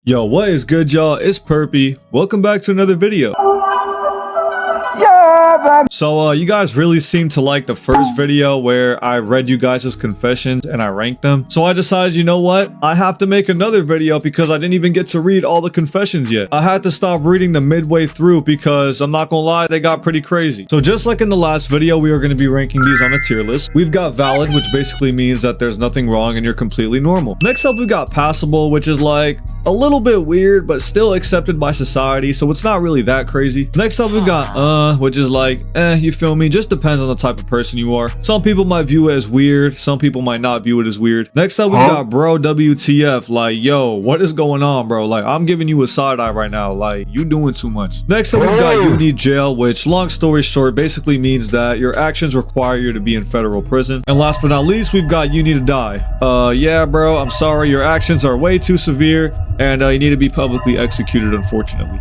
Yo, what is good, y'all? It's Perpy. Welcome back to another video. So you guys really seem to like the first video where I read you guys' confessions and I ranked them. So I decided, you know what? I have to make another video because I didn't even get to read all the confessions yet. I had to stop reading them midway through because I'm not gonna lie, they got pretty crazy. So just like in the last video, we are going to be ranking these on a tier list. We've got valid, which basically means that there's nothing wrong and you're completely normal. Next up, we've got passable, which is like a little bit weird, but still accepted by society, so it's not really that crazy. Next up, we've got which is like, you feel me? Just depends on the type of person you are. Some people might view it as weird, some people might not view it as weird. Next up, we got bro WTF, like, yo, what is going on, bro? Like, I'm giving you a side eye right now, like, you doing too much. Next up, we got you need jail, which, long story short, basically means that your actions require you to be in federal prison. And last but not least, we've got you need to die. Yeah, bro, I'm sorry, your actions are way too severe, and you need to be publicly executed, unfortunately.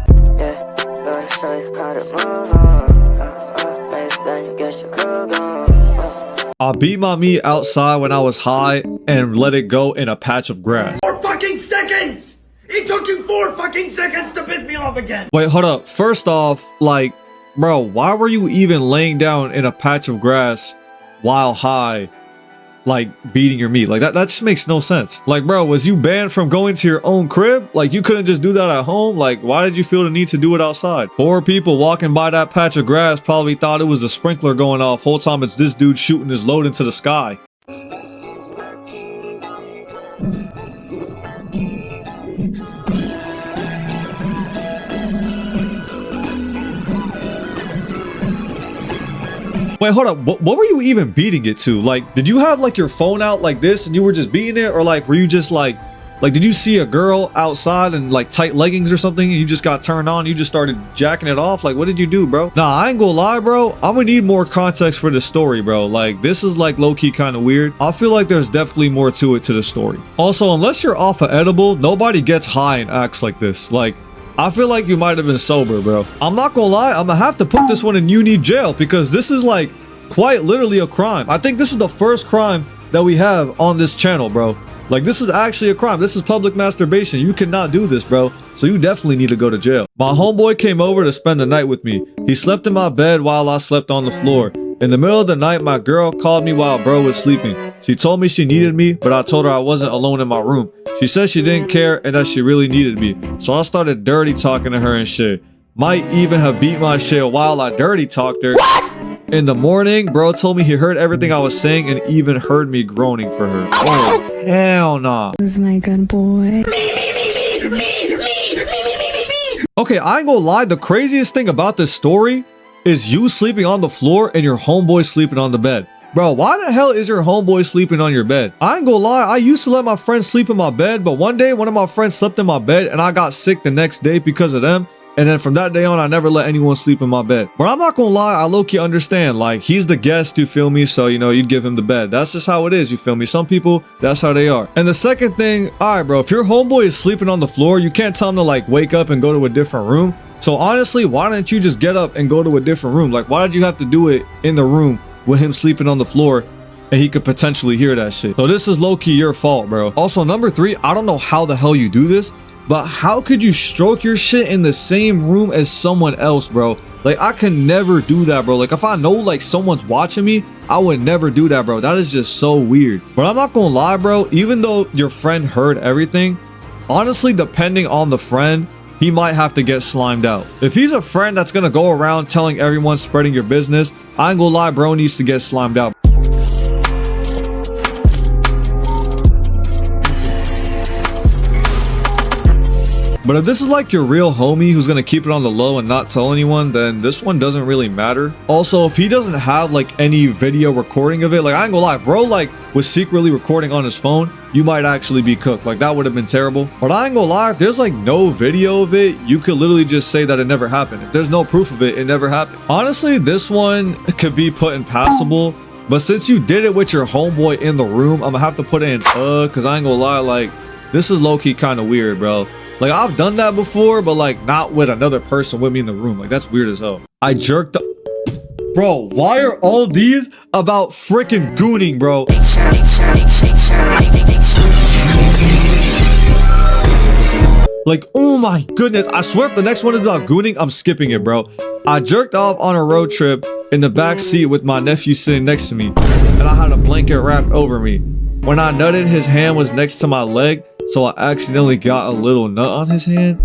I beat my meat outside when I was high and let it go in a patch of grass. 4 fucking seconds! It took you 4 fucking seconds to piss me off again! Wait, hold up. First off, like, bro, why were you even laying down in a patch of grass while high? Like beating your meat? Like that just makes no sense. Like, bro, was you banned from going to your own crib? Like, you couldn't just do that at home? Like, why did you feel the need to do it outside? 4 people walking by that patch of grass probably thought it was a sprinkler going off. Whole time it's this dude shooting his load into the sky. Wait, hold up. What were you even beating it to? Like, did you have like your phone out like this and you were just beating it? Or like, were you just like did you see a girl outside in like tight leggings or something and you just got turned on? You just started jacking it off? Like, what did you do, bro? Nah, I ain't gonna lie, bro. I'm gonna need more context for the story, bro. Like, this is like low-key kind of weird. I feel like there's definitely more to it to the story. Also, unless you're off an edible, nobody gets high and acts like this. Like, I feel like you might have been sober, bro. I'm not gonna lie, I'm gonna have to put this one in you need jail because this is like quite literally a crime. I think this is the first crime that we have on this channel, bro. Like, this is actually a crime. This is public masturbation. You cannot do this, bro. So you definitely need to go to jail. My homeboy came over to spend the night with me. He slept in my bed while I slept on the floor. In the middle of the night, my girl called me while bro was sleeping. She told me she needed me, but I told her I wasn't alone in my room. She said she didn't care and that she really needed me. So I started dirty talking to her and shit. Might even have beat my shit while I dirty talked her. In the morning, bro told me he heard everything I was saying and even heard me groaning for her. Oh, hell nah. Who's my good boy? Okay, I ain't gonna lie. The craziest thing about this story is you sleeping on the floor and your homeboy sleeping on the bed. Bro, why the hell is your homeboy sleeping on your bed? I ain't gonna lie, I used to let my friends sleep in my bed, but one day one of my friends slept in my bed and I got sick the next day because of them. And then from that day on, I never let anyone sleep in my bed. But I'm not gonna lie, I low-key understand. Like, he's the guest, you feel me? So, you know, you'd give him the bed. That's just how it is, you feel me? Some people, that's how they are. And the second thing, alright, bro, if your homeboy is sleeping on the floor, you can't tell him to, like, wake up and go to a different room. So honestly, why didn't you just get up and go to a different room? Like, why did you have to do it in the room with him sleeping on the floor and he could potentially hear that shit? So this is low-key your fault, bro. Also, number 3, I don't know how the hell you do this, but how could you stroke your shit in the same room as someone else, bro? Like, I can never do that, bro. Like, if I know, like, someone's watching me, I would never do that, bro. That is just so weird. But I'm not gonna lie, bro. Even though your friend heard everything, honestly, depending on the friend, he might have to get slimed out. If he's a friend that's gonna go around telling everyone, spreading your business, I ain't gonna lie, bro needs to get slimed out. But if this is like your real homie who's gonna keep it on the low and not tell anyone, then this one doesn't really matter. Also, if he doesn't have like any video recording of it, like, I ain't gonna lie, bro like was secretly recording on his phone, you might actually be cooked. Like, that would have been terrible. But I ain't gonna lie, if there's like no video of it, you could literally just say that it never happened. If there's no proof of it, it never happened. Honestly, this one could be put in passable, but since you did it with your homeboy in the room, I'm gonna have to put it in because I ain't gonna lie, like, this is low-key kind of weird, bro. Like, I've done that before, but like not with another person with me in the room. Like, that's weird as hell. I jerked up. Bro, why are all these about freaking gooning, bro? Like, oh my goodness. I swear if the next one is about gooning, I'm skipping it, bro. I jerked off on a road trip in the back seat with my nephew sitting next to me, and I had a blanket wrapped over me. When I nutted, his hand was next to my leg, so I accidentally got a little nut on his hand.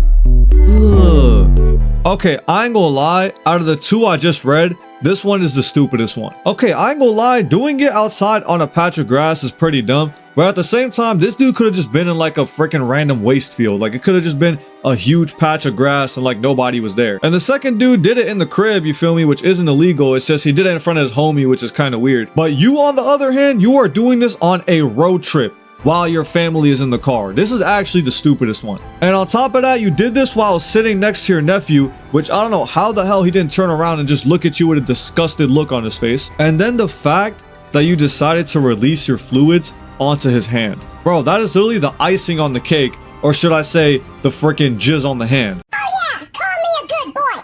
Ugh. Okay, I ain't gonna lie, out of the two I just read, this one is the stupidest one. Okay, I ain't gonna lie, doing it outside on a patch of grass is pretty dumb, but at the same time, this dude could have just been in like a freaking random waste field. Like, it could have just been a huge patch of grass and like nobody was there. And the second dude did it in the crib, you feel me, which isn't illegal. It's just he did it in front of his homie, which is kind of weird. But you, on the other hand, you are doing this on a road trip while your family is in the car. This is actually the stupidest one. And on top of that, you did this while sitting next to your nephew, which I don't know how the hell he didn't turn around and just look at you with a disgusted look on his face. And then the fact that you decided to release your fluids onto his hand. Bro, that is literally the icing on the cake, or should I say the freaking jizz on the hand. Oh yeah, call me a good boy.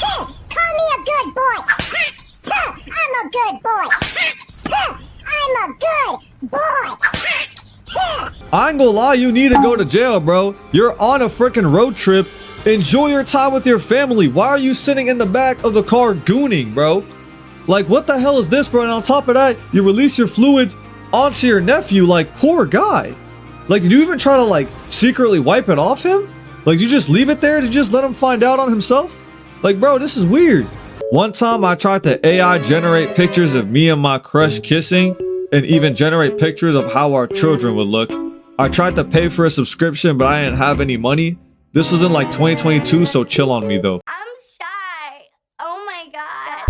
Call me a good boy. I'm a good boy. I'm a good boy. I ain't gonna lie, you need to go to jail, bro. You're on a freaking road trip. Enjoy your time with your family. Why are you sitting in the back of the car gooning, bro? Like, what the hell is this, bro? And on top of that, you release your fluids onto your nephew. Like, poor guy. Like, did you even try to like secretly wipe it off him? Like, you just leave it there to just let him find out on himself? Like, bro, this is weird. One time I tried to AI generate pictures of me and my crush kissing, and even generate pictures of how our children would look. I tried to pay for a subscription, but I didn't have any money. This was in like 2022, so chill on me though. I'm shy. Oh my god.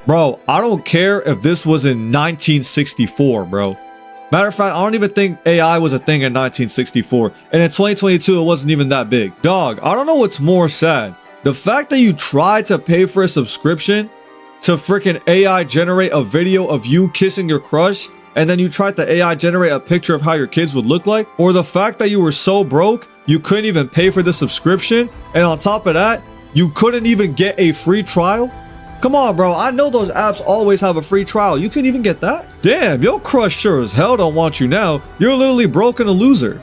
Bro, I don't care if this was in 1964, bro. Matter of fact, I don't even think AI was a thing in 1964. And in 2022, it wasn't even that big. Dog, I don't know what's more sad. The fact that you tried to pay for a subscription to freaking AI generate a video of you kissing your crush, and then you tried to AI generate a picture of how your kids would look like, or the fact that you were so broke you couldn't even pay for the subscription, and on top of that, you couldn't even get a free trial. Come on, bro, I know those apps always have a free trial. You couldn't even get that? Damn, your crush sure as hell don't want you now. You're literally broke and a loser.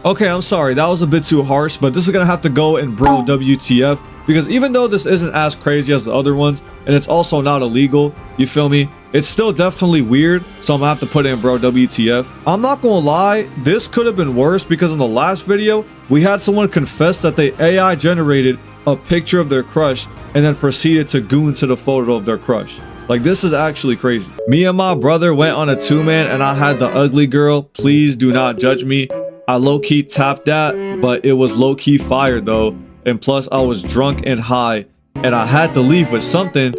Okay, I'm sorry, that was a bit too harsh, but this is gonna have to go in bro WTF, because even though this isn't as crazy as the other ones, and it's also not illegal, you feel me, it's still definitely weird, so I'm gonna have to put it in bro WTF. I'm not gonna lie, this could have been worse, because in the last video, we had someone confess that they AI generated a picture of their crush, and then proceeded to goon to the photo of their crush. Like, this is actually crazy. Me and my brother went on a two-man, and I had the ugly girl. Please do not judge me. I low-key tapped that, but it was low-key fire though. And plus I was drunk and high, and I had to leave with something.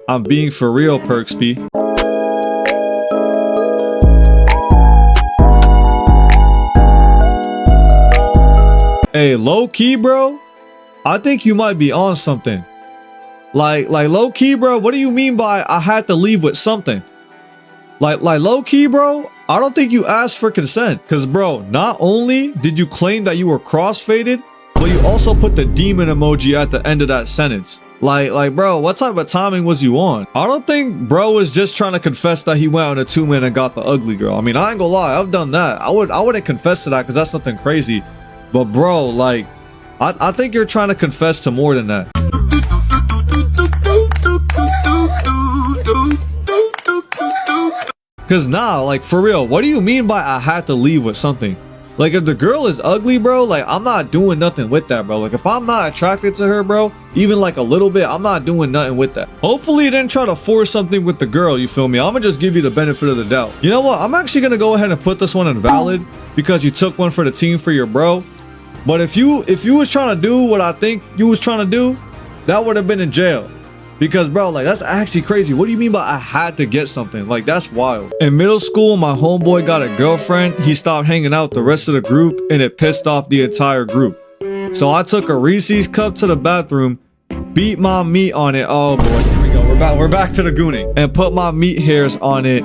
I'm being for real, Perksby. Hey, low-key, bro, I think you might be on something. Like low-key, bro, what do you mean by I had to leave with something? Like low-key, bro, I don't think you asked for consent. Cause bro, not only did you claim that you were crossfaded, but you also put the demon emoji at the end of that sentence. Like bro, what type of timing was you on? I don't think bro was just trying to confess that he went on a two-man and got the ugly girl. I mean, I ain't gonna lie, I've done that. I wouldn't confess to that because that's nothing crazy. But bro, like, I think you're trying to confess to more than that. Cause nah, like for real, what do you mean by I had to leave with something? Like, if the girl is ugly, bro, like I'm not doing nothing with that, bro. Like, if I'm not attracted to her, bro, even like a little bit, I'm not doing nothing with that. Hopefully you didn't try to force something with the girl, you feel me? I'm gonna just give you the benefit of the doubt. You know what? I'm actually gonna go ahead and put this one invalid because you took one for the team for your bro. But if you was trying to do what I think you was trying to do, that would have been in jail. Because bro, like that's actually crazy. What do you mean by I had to get something? Like, that's wild. In middle school, my homeboy got a girlfriend. He stopped hanging out with the rest of the group and it pissed off the entire group. So I took a Reese's cup to the bathroom, beat my meat on it. Oh boy, here we go. We're back to the gooning. And put my meat hairs on it.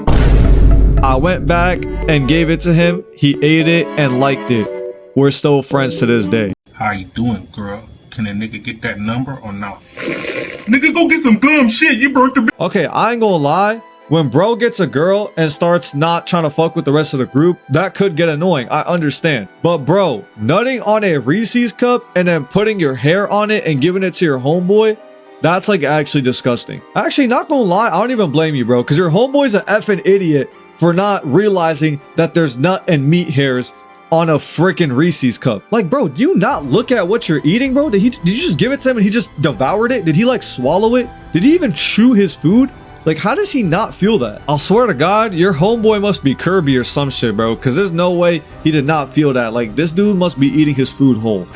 I went back and gave it to him. He ate it and liked it. We're still friends to this day. How you doing, girl? Can a nigga get that number or not? Nigga, go get some gum shit. You broke the... Okay, I ain't gonna lie. when bro gets a girl and starts not trying to fuck with the rest of the group, that could get annoying. I understand. But bro, nutting on a Reese's cup and then putting your hair on it and giving it to your homeboy, that's like actually disgusting. Actually, not gonna lie, I don't even blame you, bro, because your homeboy's an effing idiot for not realizing that there's nut and meat hairs on a freaking Reese's cup. Like, bro, do you not look at what you're eating, bro? Did you just give it to him and he just devoured it? Did he like swallow it? Did he even chew his food? Like, how does he not feel that? I'll swear to God, your homeboy must be Kirby or some shit, bro, because there's no way he did not feel that. Like, this dude must be eating his food whole.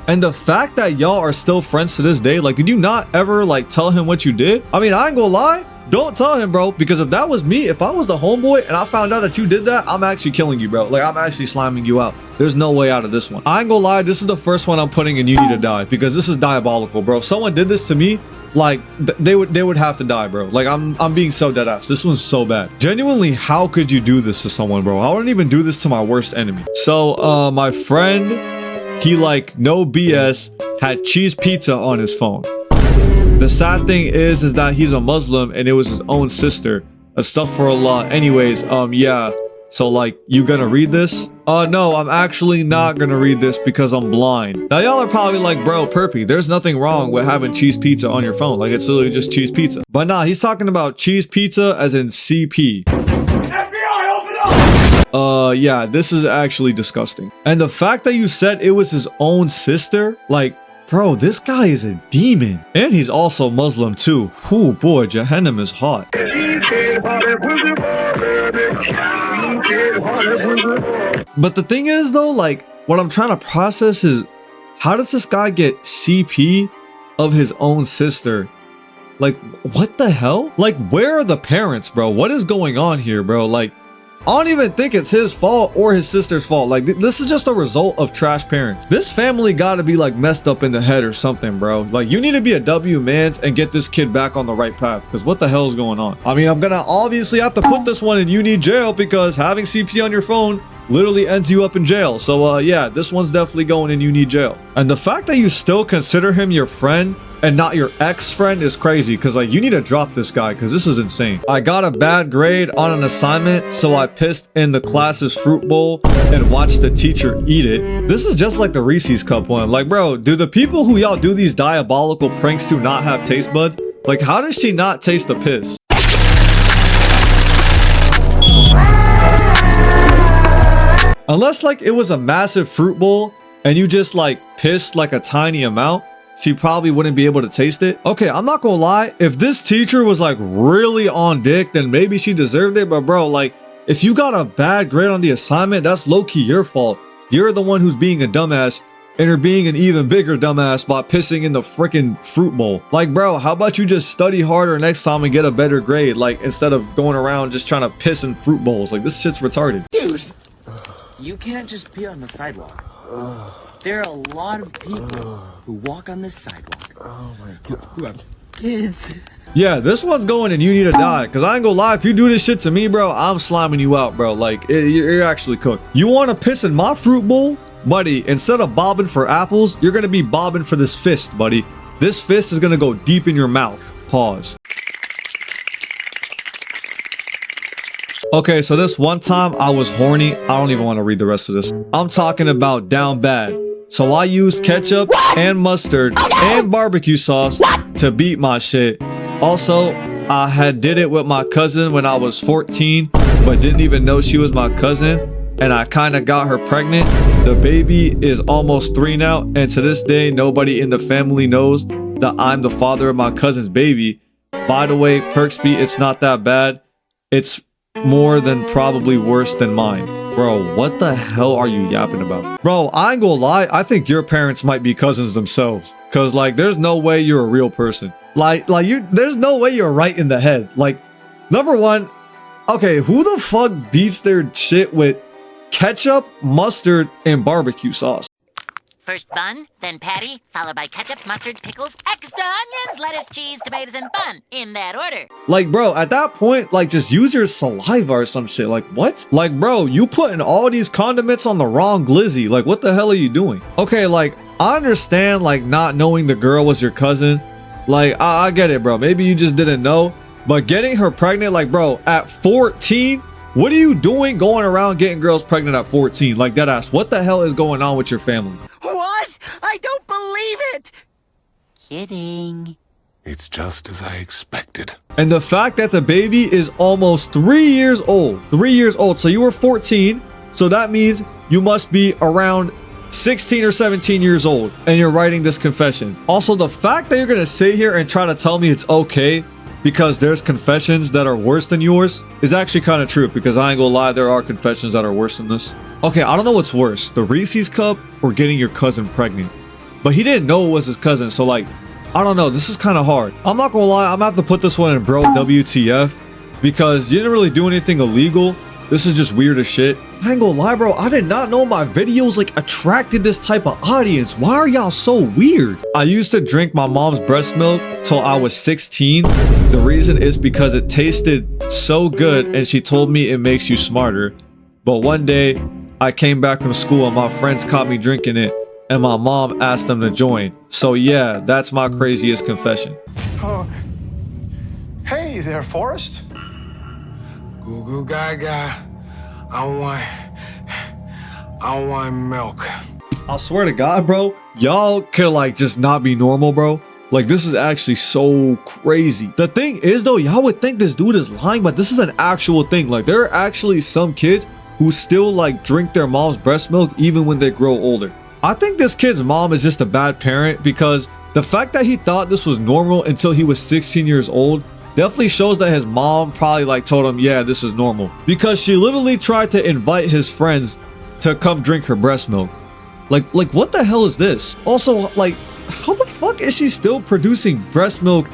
And the fact that y'all are still friends to this day, like, did you not ever like tell him what you did? I mean, I ain't gonna lie, don't tell him, bro, because if that was me, if I was the homeboy and I found out that you did that, I'm actually killing you, bro. Like, I'm actually slamming you out. There's no way out of this one. I ain't gonna lie, this is the first one I'm putting in You Need to Die, because this is diabolical, bro. If someone did this to me, like, they would have to die, bro. Like, I'm being so dead ass. This one's so bad. Genuinely, how could you do this to someone, bro? I wouldn't even do this to my worst enemy. So, my friend, he, like, no BS, had cheese pizza on his phone. The sad thing is that he's a Muslim and it was his own sister. Astaghfirullah. Anyways, yeah. So, like, you gonna read this? No, I'm actually not gonna read this because I'm blind. Now, y'all are probably like, bro, Perpy, there's nothing wrong with having cheese pizza on your phone. Like, it's literally just cheese pizza. But nah, he's talking about cheese pizza as in CP. Yeah, this is actually disgusting. And the fact that you said it was his own sister, like, bro, this guy is a demon. And he's also Muslim too. Ooh, boy, Jahannam is hot. But the thing is though, like, what I'm trying to process is, how does this guy get CP of his own sister? Like, what the hell? Like, where are the parents, bro? What is going on here, bro? Like, I don't even think it's his fault or his sister's fault. Like, this is just a result of trash parents. This family gotta be like messed up in the head or something, bro. Like, you need to be a W-mans and get this kid back on the right path, because what the hell is going on? I mean, I'm gonna obviously have to put this one in You Need Jail, because having CP on your phone literally ends you up in jail. So, yeah, this one's definitely going in You Need Jail. And the fact that you still consider him your friend and not your ex-friend is crazy, because, like, you need to drop this guy, because this is insane. I got a bad grade on an assignment, so I pissed in the class's fruit bowl and watched the teacher eat it. This is just like the Reese's cup one. Like, bro, do the people who y'all do these diabolical pranks to not have taste buds? Like, how does she not taste the piss? Unless, like, it was a massive fruit bowl and you just, like, pissed like a tiny amount, she probably wouldn't be able to taste it. Okay, I'm not gonna lie. If this teacher was like really on dick, then maybe she deserved it. But bro, like, if you got a bad grade on the assignment, that's low-key your fault. You're the one who's being a dumbass, and you're being an even bigger dumbass by pissing in the freaking fruit bowl. Like, bro, how about you just study harder next time and get a better grade? Like, instead of going around just trying to piss in fruit bowls. Like, this shit's retarded. Dude, you can't just pee on the sidewalk. There are a lot of people who walk on this sidewalk. Oh my god. Who have kids. Yeah, this one's going and You Need to Die. Because I ain't gonna lie, if you do this shit to me, bro, I'm slamming you out, bro. Like, you're actually cooked. You want to piss in my fruit bowl? Buddy, instead of bobbing for apples, you're going to be bobbing for this fist, buddy. This fist is going to go deep in your mouth. Pause. Okay, so this one time I was horny. I don't even want to read the rest of this. I'm talking about down bad. So I used ketchup and mustard and barbecue sauce to beat my shit. Also, I had did it with my cousin when I was 14, but didn't even know she was my cousin. And I kind of got her pregnant. The baby is almost 3 now. And to this day, nobody in the family knows that I'm the father of my cousin's baby. By the way, Perksby, it's not that bad. It's more than probably worse than mine. Bro, what the hell are you yapping about? Bro, I ain't gonna lie, I think your parents might be cousins themselves. Cause like, there's no way you're a real person. There's no way you're right in the head. Like, number one, okay, who the fuck beats their shit with ketchup, mustard, and barbecue sauce? First bun, then patty, followed by ketchup, mustard, pickles, extra onions, lettuce, cheese, tomatoes, and bun. In that order. Like, bro, at that point, like, just use your saliva or some shit. Like, what? Like, bro, you putting all these condiments on the wrong glizzy. Like, what the hell are you doing? Okay, like, I understand, like, not knowing the girl was your cousin. Like, I get it, bro. Maybe you just didn't know. But getting her pregnant, like, bro, at 14, what are you doing going around getting girls pregnant at 14? Like, deadass, what the hell is going on with your family? What? I don't believe it! Kidding. It's just as I expected. And the fact that the baby is almost 3 years old. 3 years old. So you were 14. So that means you must be around 16 or 17 years old. And you're writing this confession. Also, the fact that you're going to sit here and try to tell me it's okay because there's confessions that are worse than yours is actually kind of true. Because I ain't gonna lie, there are confessions that are worse than this. Okay, I don't know what's worse. The Reese's cup or getting your cousin pregnant. But he didn't know it was his cousin. So like, I don't know. This is kind of hard. I'm not gonna lie. I'm gonna have to put this one in bro WTF because you didn't really do anything illegal. This is just weird as shit. I ain't gonna lie, bro. I did not know my videos like attracted this type of audience. Why are y'all so weird? I used to drink my mom's breast milk till I was 16. The reason is because it tasted so good and she told me it makes you smarter. But one day I came back from school and my friends caught me drinking it and my mom asked them to join. So yeah, that's my craziest confession. Hey there, Forrest. Goo goo gaga. I want milk. I swear to God, bro, y'all could like just not be normal, bro. Like, this is actually so crazy. The thing is, though, y'all would think this dude is lying, but this is an actual thing. Like, there are actually some kids who still like drink their mom's breast milk even when they grow older. I think this kid's mom is just a bad parent because the fact that he thought this was normal until he was 16 years old definitely shows that his mom probably like told him, yeah, this is normal. Because she literally tried to invite his friends to come drink her breast milk. Like what the hell is this? Also, like, how the fuck is she still producing breast milk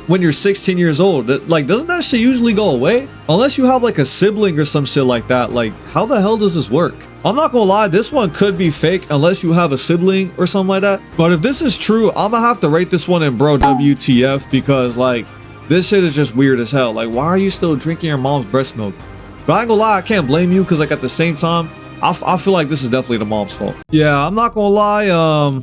when you're 16 years old? Like, doesn't that shit usually go away? Unless you have like a sibling or some shit like that. Like, how the hell does this work? I'm not gonna lie, this one could be fake unless you have a sibling or something like that. But if this is true, I'm gonna have to rate this one in bro WTF because like, this shit is just weird as hell. Like, why are you still drinking your mom's breast milk? But I ain't gonna lie, I can't blame you because like at the same time, I feel like this is definitely the mom's fault. Yeah, I'm not gonna lie,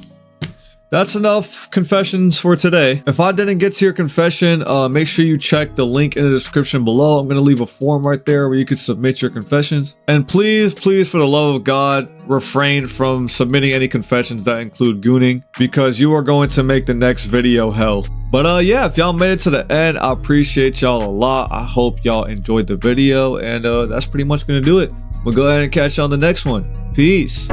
that's enough confessions for today. If I didn't get to your confession, make sure you check the link in the description below. I'm going to leave a form right there where you can submit your confessions. And please, please, for the love of God, refrain from submitting any confessions that include gooning because you are going to make the next video hell. But yeah, if y'all made it to the end, I appreciate y'all a lot. I hope y'all enjoyed the video and that's pretty much going to do it. We'll go ahead and catch you on the next one. Peace.